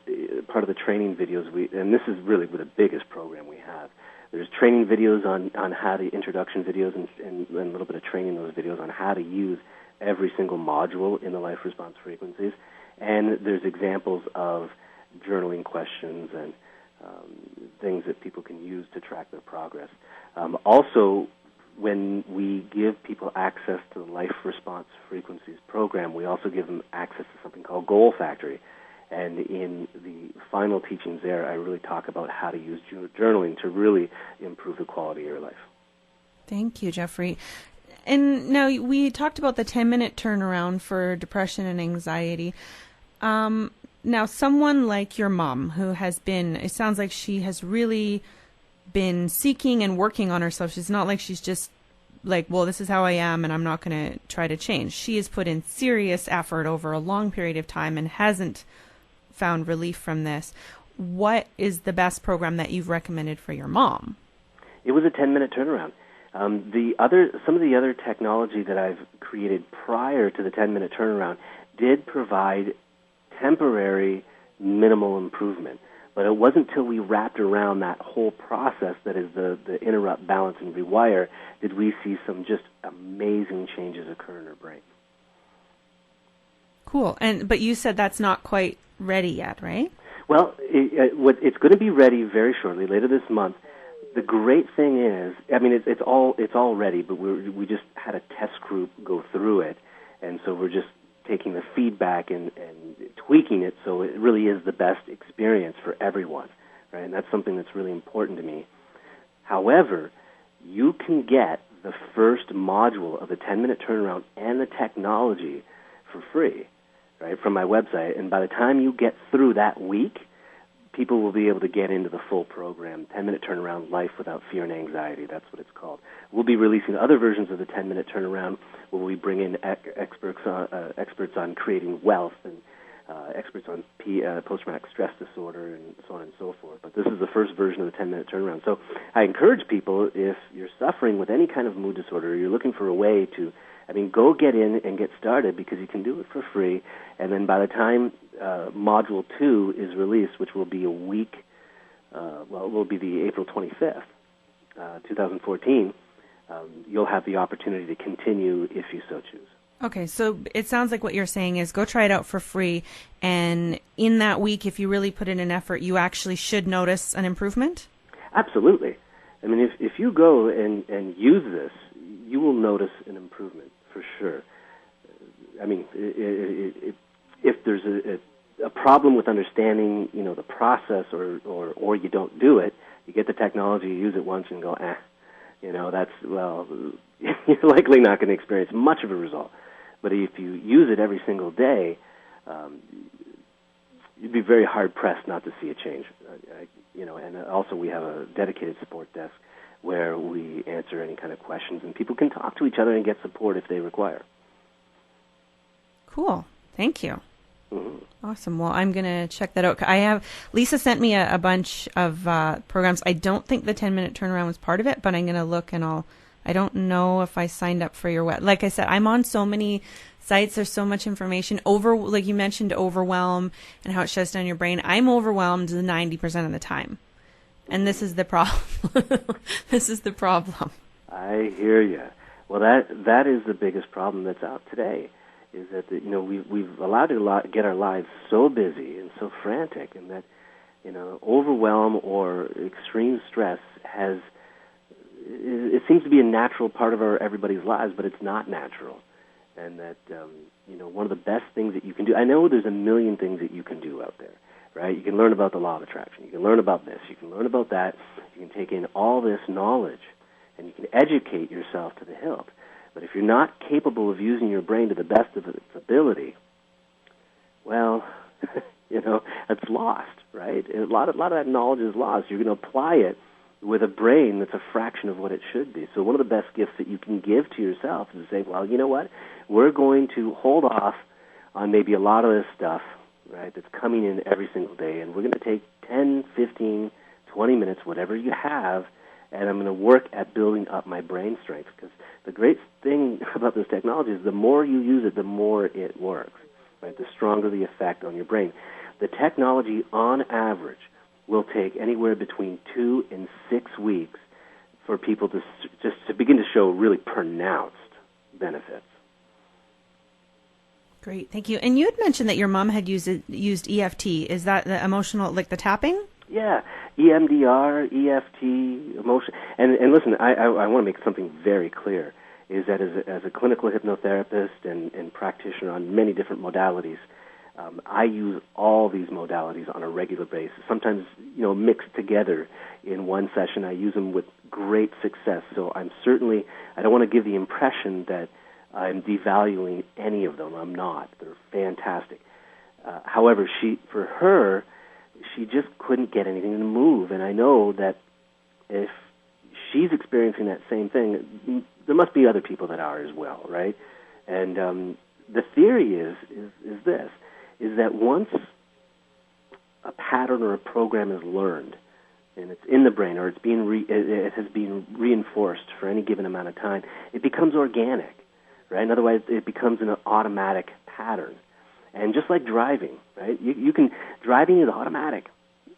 part of the training videos. And this is really the biggest program we have. There's training videos on how to introduction videos and a little bit of training in those videos on how to use every single module in the Life Response Frequencies, and there's examples of journaling questions and things that people can use to track their progress. Also, when we give people access to the Life Response Frequencies program, we also give them access to something called Goal Factory. And in the final teachings there, I really talk about how to use journaling to really improve the quality of your life. Thank you, Jeffrey. And now we talked about the 10-minute turnaround for depression and anxiety. Now, someone like your mom who it sounds like she has really been seeking and working on herself. It's not like she's just like, well, this is how I am and I'm not going to try to change. She has put in serious effort over a long period of time and hasn't found relief from this. What is the best program that you've recommended for your mom? It was a 10-minute turnaround. Some of the other technology that I've created prior to the 10-minute turnaround did provide temporary minimal improvement. But it wasn't until we wrapped around that whole process, that is the interrupt, balance, and rewire, did we see some just amazing changes occur in her brain. Cool. But you said that's not quite ready yet, right? Well, it's going to be ready very shortly, later this month. The great thing is, it's all ready, but we just had a test group go through it, and so we're just taking the feedback and tweaking it so it really is the best experience for everyone, right? And that's something that's really important to me. However, you can get the first module of the 10-minute turnaround and the technology for free, right, from my website. And by the time you get through that week, people will be able to get into the full program, 10-minute turnaround, life without fear and anxiety. That's what it's called. We'll be releasing other versions of the 10-minute turnaround where we bring in experts on creating wealth and experts on post-traumatic stress disorder and so on and so forth. But this is the first version of the 10-minute turnaround. So I encourage people, if you're suffering with any kind of mood disorder, or you're looking for a way to, go get in and get started, because you can do it for free. And then by the time Module 2 is released, which will be a week, it will be the April 25th, 2014, you'll have the opportunity to continue if you so choose. Okay, so it sounds like what you're saying is go try it out for free, and in that week, if you really put in an effort, you actually should notice an improvement? Absolutely. I mean, if you go and use this, you will notice an improvement for sure. I mean, if there's a problem with understanding, the process, or you don't do it, you get the technology, you use it once, and go, you're likely not going to experience much of a result. But if you use it every single day, you'd be very hard-pressed not to see a change. And also we have a dedicated support desk where we answer any kind of questions, and people can talk to each other and get support if they require. Cool. Thank you. Mm-hmm. Awesome. Well, I'm going to check that out. Lisa sent me a bunch of programs. I don't think the 10-minute turnaround was part of it, but I'm going to look, and I don't know if I signed up for your web. Like I said, I'm on so many sites. There's so much information. Like you mentioned, Overwhelm and how it shuts down your brain. I'm overwhelmed 90% of the time. And this is the problem. This is the problem. I hear you. Well, that is the biggest problem that's out today, is that we've allowed to get our lives so busy and so frantic, and that overwhelm or extreme stress it seems to be a natural part of everybody's lives, but it's not natural. And that one of the best things that you can do, I know there's a million things that you can do out there, right? You can learn about the law of attraction. You can learn about this. You can learn about that. You can take in all this knowledge, and you can educate yourself to the hilt. But if you're not capable of using your brain to the best of its ability, well, it's lost, right? A lot of that knowledge is lost. You're going to apply it with a brain that's a fraction of what it should be. So one of the best gifts that you can give to yourself is to say, well, you know what? We're going to hold off on maybe a lot of this stuff, right, that's coming in every single day, and we're going to take 10, 15, 20 minutes, whatever you have, and I'm going to work at building up my brain strength. Because the great thing about this technology is the more you use it, the more it works, right? The stronger the effect on your brain. The technology, on average, will take anywhere between 2 and 6 weeks for people to begin to show really pronounced benefits. Great, thank you. And you had mentioned that your mom had used EFT. Is that the emotional, like the tapping? Yeah, EMDR, EFT, emotion. And listen, I want to make something very clear, is that as a clinical hypnotherapist and practitioner on many different modalities, I use all these modalities on a regular basis, sometimes, mixed together in one session. I use them with great success. So I don't want to give the impression that I'm devaluing any of them. I'm not. They're fantastic. However, for her, she just couldn't get anything to move. And I know that if she's experiencing that same thing, there must be other people that are as well, right? And the theory is this, is that once a pattern or a program is learned, and it's in the brain, or it has been reinforced for any given amount of time, it becomes organic, right? In other words, it becomes an automatic pattern. And just like driving, right? Driving is automatic,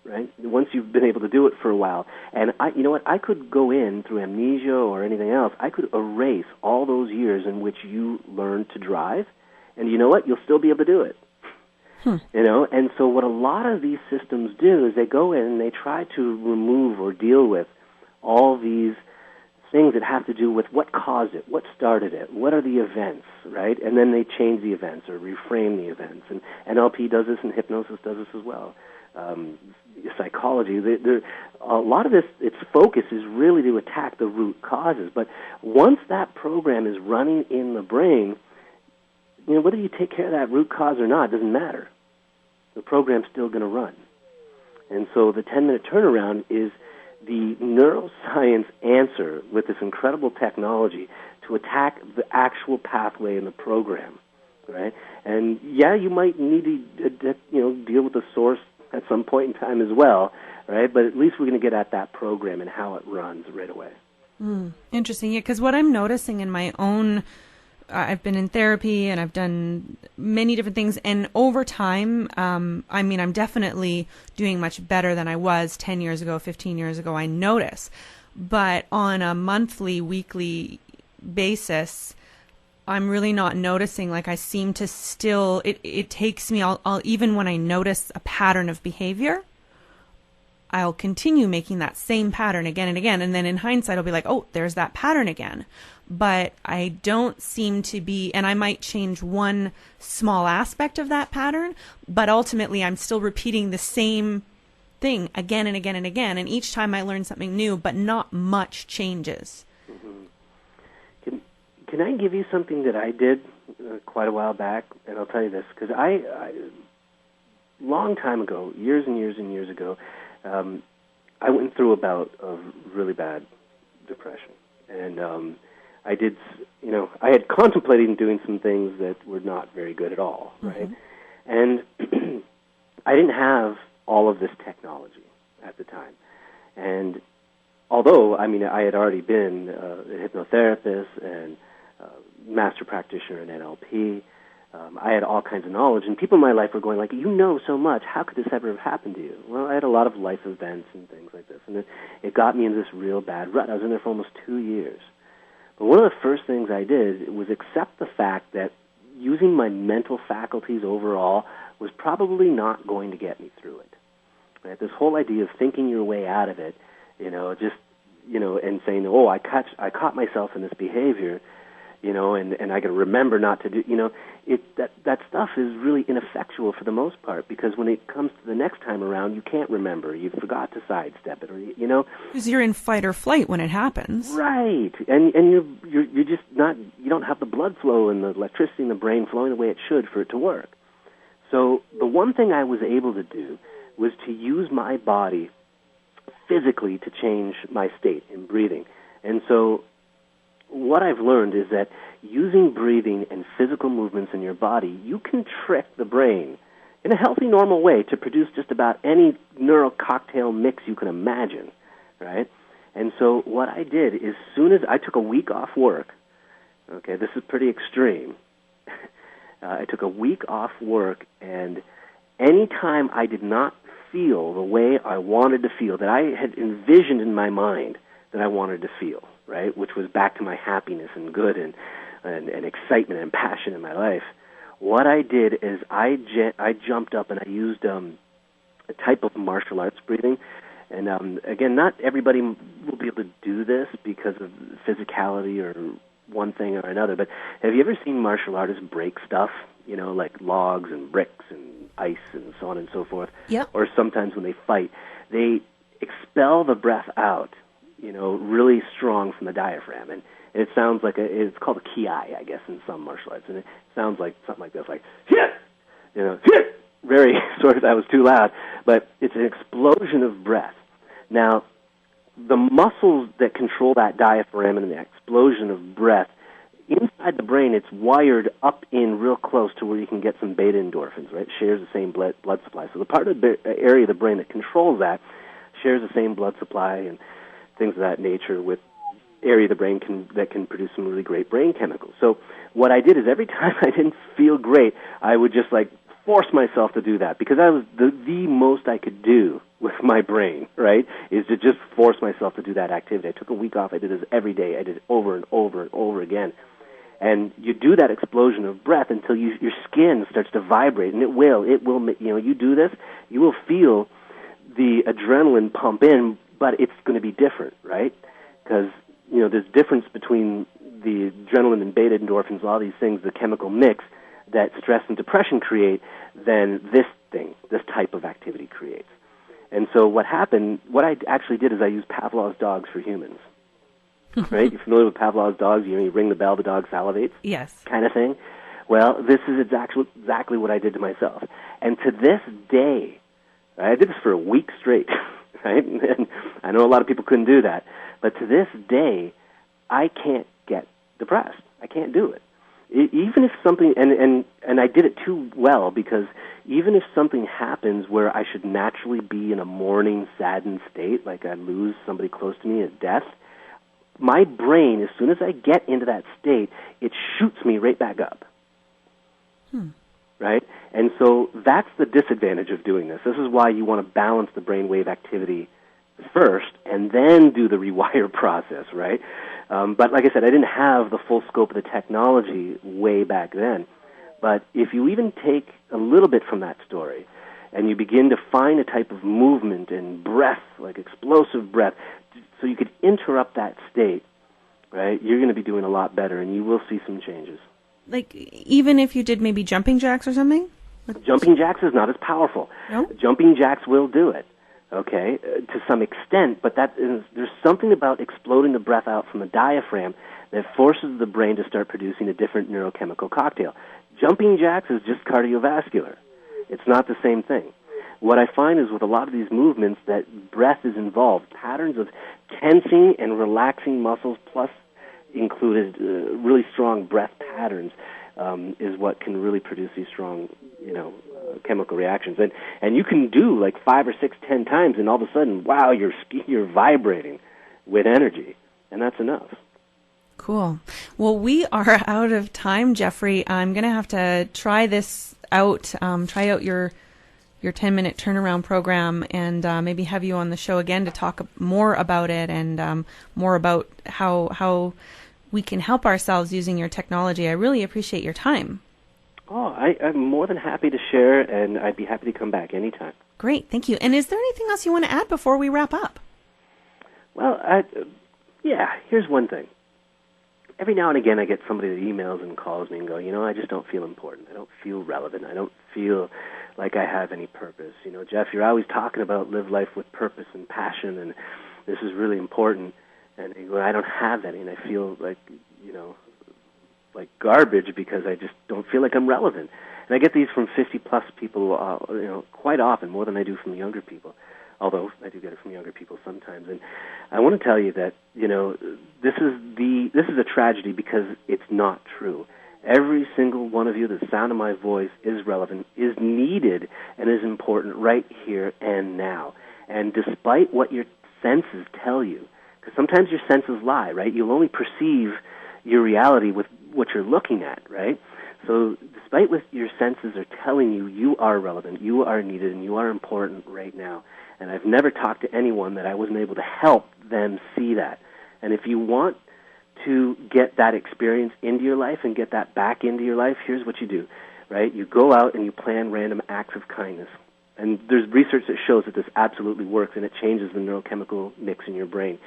right? Once you've been able to do it for a while. And I could go in through amnesia or anything else. I could erase all those years in which you learned to drive, and you know what? You'll still be able to do it. And so what a lot of these systems do is they go in and they try to remove or deal with all these things that have to do with what caused it, what started it, what are the events, right? And then they change the events or reframe the events. And NLP does this, and hypnosis does this as well. Psychology, a lot of this, its focus is really to attack the root causes. But once that program is running in the brain, whether you take care of that root cause or not doesn't matter. The program's still going to run. And so the 10-minute turnaround is the neuroscience answer with this incredible technology to attack the actual pathway in the program, right? And yeah, you might need to deal with the source at some point in time as well, right? But at least we're going to get at that program and how it runs right away. Interesting, yeah, because what I'm noticing in my own, I've been in therapy and I've done many different things, and over time, I'm definitely doing much better than I was 10 years ago, 15 years ago, I notice. But on a monthly, weekly basis, I'm really not noticing. Like I seem to still, it takes me, I'll even when I notice a pattern of behavior, I'll continue making that same pattern again and again. And then in hindsight, I'll be like, oh, there's that pattern again. But I don't seem to be, and I might change one small aspect of that pattern, but ultimately I'm still repeating the same thing again and again and again. And each time I learn something new, but not much changes. Mm-hmm. Can I give you something that I did quite a while back? And I'll tell you this, because I long time ago, years and years and years ago, I went through a bout of really bad depression. And I did, I had contemplated doing some things that were not very good at all, right? Mm-hmm. And I didn't have all of this technology at the time. And although, I had already been a hypnotherapist and master practitioner in NLP, I had all kinds of knowledge, and people in my life were going like, you know so much, how could this ever have happened to you? Well, I had a lot of life events and things like this, and it got me into this real bad rut. I was in there for almost 2 years. But one of the first things I did was accept the fact that using my mental faculties overall was probably not going to get me through it. Right? This whole idea of thinking your way out of it, and saying, oh, I caught myself in this behavior, and I got to remember not to do, that stuff is really ineffectual for the most part, because when it comes to the next time around, you can't remember. You forgot to sidestep it, or because you're in fight or flight when it happens, right? And you're just not. You don't have the blood flow and the electricity in the brain flowing the way it should for it to work. So the one thing I was able to do was to use my body physically to change my state in breathing, and so what I've learned is that using breathing and physical movements in your body, you can trick the brain in a healthy, normal way to produce just about any neural cocktail mix you can imagine, right? And so what I did is, soon as I took a week off work, okay, this is pretty extreme, I took a week off work, and any time I did not feel the way I wanted to feel, that I had envisioned in my mind that I wanted to feel, right, which was back to my happiness and good and excitement and passion in my life, what I did is I jumped up and I used a type of martial arts breathing. And again, not everybody will be able to do this because of physicality or one thing or another, but have you ever seen martial artists break stuff, like logs and bricks and ice and so on and so forth? Yep. Or sometimes when they fight, they expel the breath out, really strong from the diaphragm. And it sounds like it's called a ki, I guess, in some martial arts. And it sounds like something like this, like, hit! Hit! Very, sorry if that was too loud, but it's an explosion of breath. Now, the muscles that control that diaphragm and the explosion of breath, inside the brain, it's wired up in real close to where you can get some beta endorphins, right? It shares the same blood supply. So the part of the area of the brain that controls that shares the same blood supply and things of that nature with area of the brain that can produce some really great brain chemicals. So what I did is every time I didn't feel great, I would just force myself to do that, because that was the most I could do with my brain, right, is to just force myself to do that activity. I took a week off. I did this every day. I did it over and over and over again. And you do that explosion of breath until your skin starts to vibrate, and it will, you do this, you will feel the adrenaline pump in, but it's going to be different, right? Because, there's difference between the adrenaline and beta endorphins, all these things, the chemical mix that stress and depression create, than this type of activity creates. And so what I actually did is I used Pavlov's dogs for humans. Right? You're familiar with Pavlov's dogs? You ring the bell, the dog salivates? Yes. Kind of thing. Well, this is exactly what I did to myself. And to this day, right, I did this for a week straight, right? And I know a lot of people couldn't do that. But to this day, I can't get depressed. I can't do it. Even if something, and I did it too well, because even if something happens where I should naturally be in a mourning, saddened state, like I lose somebody close to me at death, my brain, as soon as I get into that state, it shoots me right back up. Right? And so that's the disadvantage of doing this. This is why you want to balance the brainwave activity first and then do the rewire process, right? But like I said, I didn't have the full scope of the technology way back then. But if you even take a little bit from that story and you begin to find a type of movement and breath, like explosive breath, so you could interrupt that state, right, you're going to be doing a lot better and you will see some changes. Like, even if you did maybe jumping jacks or something? Jumping jacks is not as powerful. No? Jumping jacks will do it, okay, to some extent, but there's something about exploding the breath out from the diaphragm that forces the brain to start producing a different neurochemical cocktail. Jumping jacks is just cardiovascular. It's not the same thing. What I find is with a lot of these movements that breath is involved, patterns of tensing and relaxing muscles plus included really strong breath patterns is what can really produce these strong, chemical reactions. And you can do like 5 or 6, 10 times, and all of a sudden, wow, you're vibrating with energy, and that's enough. Cool. Well, we are out of time, Jeffrey. I'm going to have to try this out, try out your 10-minute turnaround program, and maybe have you on the show again to talk more about it and more about how we can help ourselves using your technology. I really appreciate your time. Oh, I'm more than happy to share, and I'd be happy to come back anytime. Great, thank you. And is there anything else you want to add before we wrap up? Well, here's one thing. Every now and again I get somebody that emails and calls me and go, I just don't feel important. I don't feel relevant. I don't feel like I have any purpose. Jeff, you're always talking about live life with purpose and passion, and this is really important. And you go, I don't have any, and I feel like, like garbage because I just don't feel like I'm relevant. And I get these from 50-plus people, quite often, more than I do from younger people, although I do get it from younger people sometimes. And I want to tell you that, this is a tragedy because it's not true. Every single one of you, the sound of my voice is relevant, is needed, and is important right here and now. And despite what your senses tell you, because sometimes your senses lie, right? You'll only perceive your reality with what you're looking at, right? So despite what your senses are telling you, you are relevant, you are needed, and you are important right now. And I've never talked to anyone that I wasn't able to help them see that. And if you want to get that experience into your life and get that back into your life, here's what you do, right? You go out and you plan random acts of kindness. And there's research that shows that this absolutely works, and it changes the neurochemical mix in your brain.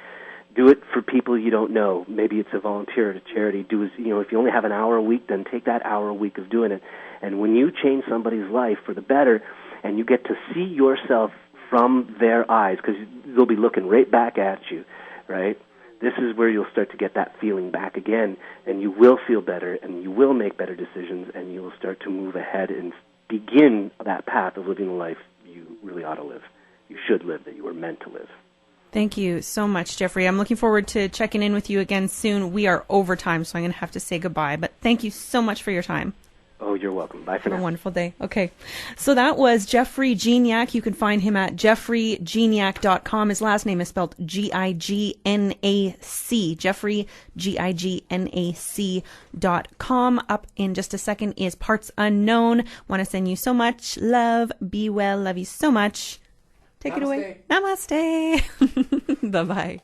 Do it for people you don't know. Maybe it's a volunteer at a charity. If you only have an hour a week, then take that hour a week of doing it. And when you change somebody's life for the better, and you get to see yourself from their eyes, because they'll be looking right back at you, right? This is where you'll start to get that feeling back again, and you will feel better, and you will make better decisions, and you will start to move ahead and begin that path of living the life you really ought to live. You should live, that you were meant to live. Thank you so much, Jeffrey. I'm looking forward to checking in with you again soon. We are over time, so I'm going to have to say goodbye. But thank you so much for your time. Oh, you're welcome. Bye for now. Have a wonderful day. Okay. So that was Jeffrey Gignac. You can find him at jeffreygignac.com. His last name is spelled Gignac. Jeffrey, Gignac.com. Up in just a second is Parts Unknown. Want to send you so much love. Be well. Love you so much. Take it away. Namaste. Bye-bye.